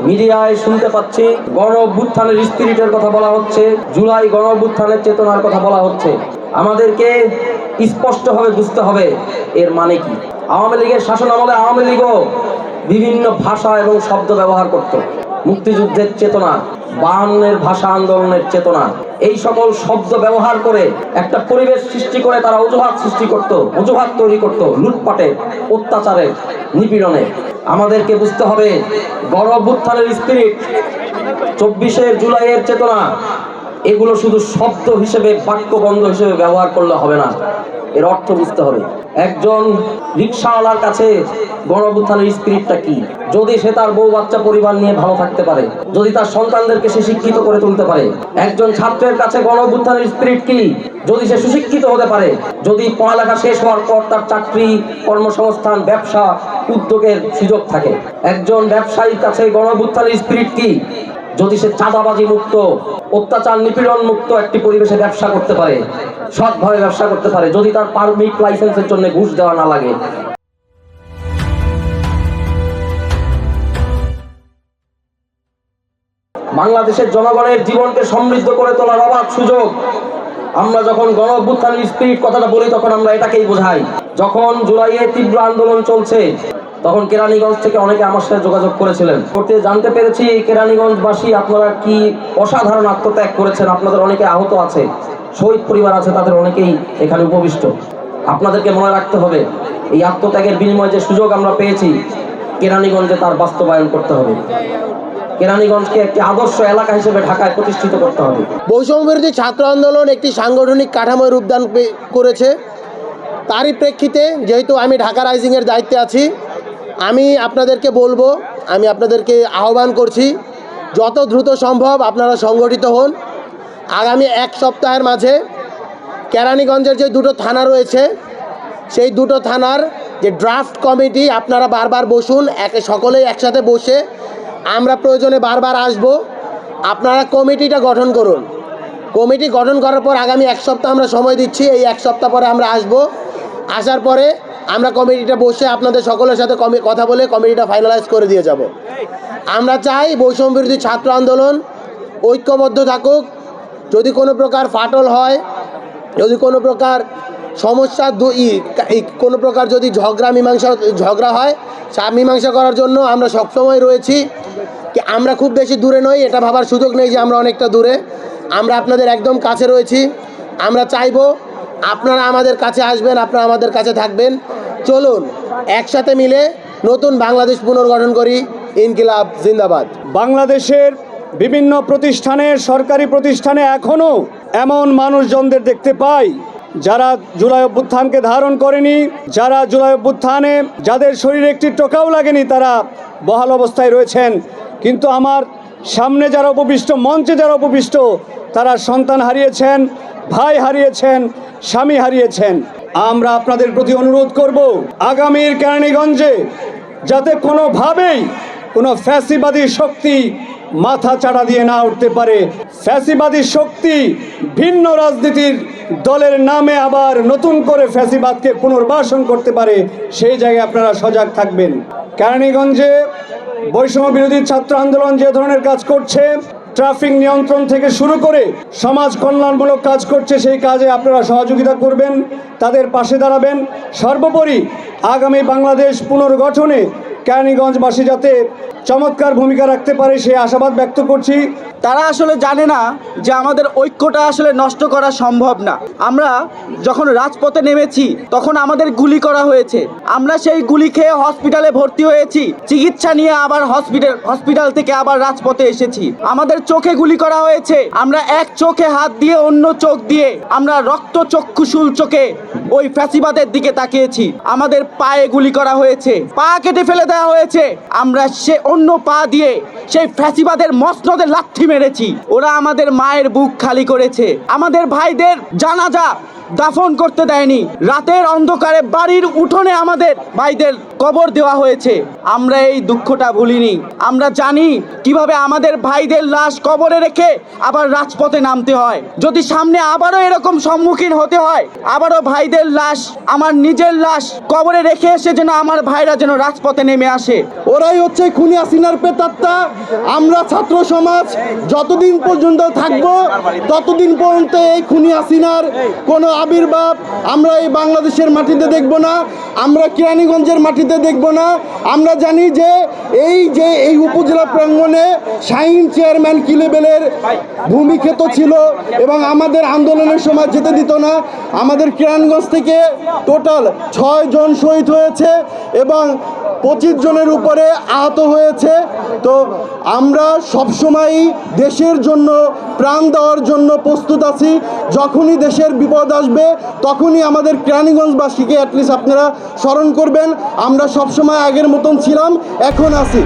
মিডিয়ায় শুনতে পাচ্ছি গণ অভ্যুত্থানের স্পিরিটের কথা বলা হচ্ছে, জুলাই গণ অভ্যুত্থানের চেতনার কথা বলা হচ্ছে। আমাদেরকে স্পষ্টভাবে বুঝতে হবে এর মানে কি। আওয়ামী লীগের শাসন আমলে আওয়ামী লীগও বিভিন্ন ভাষা এবং শব্দ ব্যবহার করত। মুক্তিযুদ্ধের চেতনা, 52-এর ভাষা আন্দোলনের চেতনা, এই সকল শব্দ ব্যবহার করে একটা পরিবেশ সৃষ্টি করে তারা অজুহাত সৃষ্টি করত, অজুহাত তৈরি করত লুটপাটে, অত্যাচারে, নিপীড়নে। আমাদেরকে বুঝতে হবে গণ অভ্যুত্থানের স্পিরিট, 24শে জুলাইয়ের চেতনা, এগুলো শুধু শব্দ হিসেবে, বাক্যবন্ধ হিসেবে ব্যবহার করলে হবে না, এর অর্থ বুঝতে হবে। একজন রিকশাওয়ালার কাছে গণ অভ্যুত্থানের স্পিরিটটা কি? যদি সে তার বউ বাচ্চা পরিবার নিয়ে ভালো থাকতে পারে, যদি তার সন্তানদেরকে সে শিক্ষিত করে তুলতে পারে। একজন ছাত্রের কাছে গণ অভ্যুত্থানের স্পিরিট কি? যদি সে সুশিক্ষিত হতে পারে, যদি পড়ালেখা শেষ হওয়ার পর তার চাকরি, কর্মসংস্থান, ব্যবসা, উদ্যোগের সুযোগ থাকে। একজন ব্যবসায়ীর কাছে গণ অভ্যুত্থানের স্পিরিট কি? যদি সে চাঁদাবাজি মুক্ত, অত্যাচার নিপীড়ন মুক্ত একটি পরিবেশে ব্যবসা করতে পারে, সৎভাবে ব্যবসা করতে পারে, যদি তার পারমিট লাইসেন্সের জন্য ঘুষ দেওয়া না লাগে। বাংলাদেশের জনগণের জীবনকে সমৃদ্ধ করে তোলার অবাধ সুযোগ। আমরা যখন গণ অভ্যুত্থানের স্পিরিট কথাটা বলি তখন আমরা এটাকেই বোঝাই। যখন জুলাইয়ে তীব্র আন্দোলন চলছে তখন কেরানীগঞ্জ থেকে অনেকে আমার সাথে যোগাযোগ করেছিলেন, করতে জানতে পেরেছি কেরানীগঞ্জবাসী আপনারা কি অসাধারণ আত্মত্যাগ করেছেন, আপনাদের অনেকে আহত আছে, শহীদ পরিবার আছে, তাদের অনেকেই এখানে উপবিষ্ট। আপনাদেরকে মনে রাখতে হবে এই আত্মত্যাগের বিনিময়ে যে সুযোগ আমরা পেয়েছি কেরানীগঞ্জে তার বাস্তবায়ন করতে হবে। কেরানীগঞ্জকে একটি আদর্শ এলাকা হিসেবে ঢাকায় প্রতিষ্ঠিত করতে হবে। বৈষম্য বিরোধী ছাত্র আন্দোলন একটি সাংগঠনিক কাঠামোয় রূপদান করেছে। তারই প্রেক্ষিতে যেহেতু আমি ঢাকা রাইজিংয়ের দায়িত্বে আছি, আমি আপনাদেরকে বলবো, আমি আপনাদেরকে আহ্বান করছি যত দ্রুত সম্ভব আপনারা সংগঠিত হন। আগামী এক সপ্তাহের মাঝে কেরানীগঞ্জের যে দুটো থানা রয়েছে সেই দুটো থানার যে ড্রাফট কমিটি, আপনারা বারবার বসুন, সকলেই একসাথে বসে আমরা প্রয়োজনে বারবার আসব, আপনারা কমিটিটা গঠন করুন। কমিটি গঠন করার পর আগামী এক সপ্তাহ আমরা সময় দিচ্ছি, এই এক সপ্তাহ পরে আমরা আসব। আসার পরে আমরা কমিটিটা বসে আপনাদের সকলের সাথে কথা বলে কমিটিটা ফাইনালাইজ করে দিয়ে যাব। আমরা চাই বৈষম্য বিরোধী ছাত্র আন্দোলন ঐক্যবদ্ধ থাকুক। যদি কোনো প্রকার ফাটল হয়, যদি কোনো প্রকার সমস্যা, কোনো প্রকার যদি ঝগড়া হয়, মীমাংসা করার জন্য আমরা সবসময় রয়েছি। কি আমরা খুব বেশি দূরে নই, এটা ভাবার সুযোগ নেই যে আমরা অনেকটা দূরে, আমরা আপনাদের একদম কাছে রয়েছি। আমরা চাইব আপনারা আমাদের কাছে আসবেন, আপনারা আমাদের কাছে থাকবেন। চলুন একসাথে মিলে নতুন বাংলাদেশ পুনর্গঠন করি। ইনকিলাব জিন্দাবাদ। বাংলাদেশের বিভিন্ন প্রতিষ্ঠানে, সরকারি প্রতিষ্ঠানে এখনও এমন মানুষজনদের দেখতে পাই যারা জুলাই অভ্যুত্থানকে ধারণ করেনি, যারা জুলাই অভ্যুত্থানে যাদের শরীরে একটি টোকাও লাগেনি, তারা বহাল অবস্থায় রয়েছেন। কিন্তু আমার সামনে যারা উপবিষ্ট, মঞ্চে যারা উপবিষ্ট, তারা সন্তান হারিয়েছেন, ভাই হারিয়েছেন, স্বামী হারিয়েছেন। আমরা আপনাদের প্রতি অনুরোধ করব আগামীর কেরানীগঞ্জে যাতে কোনোভাবেই কোনো ফ্যাসিবাদী শক্তি মাথা চাড়া দিয়ে না উঠতে পারে। ফ্যাসিবাদী শক্তি ভিন্ন রাজনীতির দলের নামে আবার নতুন করে ফ্যাসিবাদকে পুনর্বাসন করতে পারে, সেই জায়গায় আপনারা সজাগ থাকবেন। কেরানীগঞ্জে বৈষম্য বিরোধী ছাত্র আন্দোলন যে ধরনের কাজ করছে, ট্রাফিক নিয়ন্ত্রণ থেকে শুরু করে সমাজ কল্যাণমূলক কাজ করছে, সেই কাজে আপনারা সহযোগিতা করবেন, তাদের পাশে দাঁড়াবেন। সর্বোপরি আগামী বাংলাদেশ পুনর্গঠনে কেরানীগঞ্জবাসী যাতে চমৎকার ভূমিকা রাখতে পারে সেই আশাবাদ ব্যক্ত করছি। তারা আসলে জানে না যে আমাদের ঐক্যটা আসলে নষ্ট করা সম্ভব না। আমরা যখন রাজপথে নেমেছি তখন আমাদের গুলি করা হয়েছে, আমরা সেই গুলি খেয়ে হসপিটালে ভর্তি হয়েছি, চিকিৎসা নিয়ে আবার হসপিটাল থেকে আবার রাজপথে এসেছি। আমাদের চোখে গুলি করা হয়েছে, আমরা এক চোখে হাত দিয়ে অন্য চোখ দিয়ে আমরা রক্ত চক্ষুশূল চোখে ওই ফ্যাসিবাদের দিকে তাকিয়েছি। আমাদের পায়ে গুলি করা হয়েছে, পা কেটে ফেলে দেওয়া হয়েছে, আমরা সে অন্য পা দিয়ে সেই ফ্যাসিবাদের মসনদে লাথি মেরেছি। ওরা আমাদের মায়ের বুক খালি করেছে, আমাদের ভাইদের জানাজা দাফন করতে দেয়নি। রাতের অন্ধকারে বাড়ির উঠোনে আমাদের ভাইদের কবর দেওয়া হয়েছে। আমরা এই দুঃখটা ভুলিনি। আমরা জানি কিভাবে আমাদের ভাইদের লাশ কবরে রেখে আবার রাজপথে নামতে হয়। যদি সামনে আবারও এরকম সম্মুখীন হতে হয়, আবারও ভাইদের লাশ, আমার নিজের লাশ কবরে রেখে এসে যেন আমার ভাইরা যেন রাজপথে নেমে আসে। ওরাই হচ্ছে খুনি হাসিনার প্রেতাত্মা। আমরা ছাত্র সমাজ যতদিন পর্যন্ত থাকবো ততদিন পর্যন্ত এই খুনি হাসিনার কোনো আবির্ভাব আমরা এই বাংলাদেশের মাটিতে দেখব না, আমরা কেরানীগঞ্জের মাটিতে দেখব না। আমরা জানি যে এই উপজেলা প্রাঙ্গণে শাহীন চেয়ারম্যান কি লেভেলের ভূমিক্ষেত ছিল এবং আমাদের আন্দোলনের সময় যেতে দিত না। আমাদের কেরানীগঞ্জ থেকে টোটাল 6 জন শহীদ হয়েছে এবং 25 জনের উপরে আহত হয়েছে। তো আমরা সবসময়ই দেশের জন্য প্রাণ দেওয়ার জন্য প্রস্তুত আছি। যখনই দেশের বিপদ আসবে তখনই আমাদের কেরানীগঞ্জবাসীকে অ্যাটলিস্ট আপনারা স্মরণ করবেন। আমরা সবসময় আগের মতন ছিলাম, এখন আছি।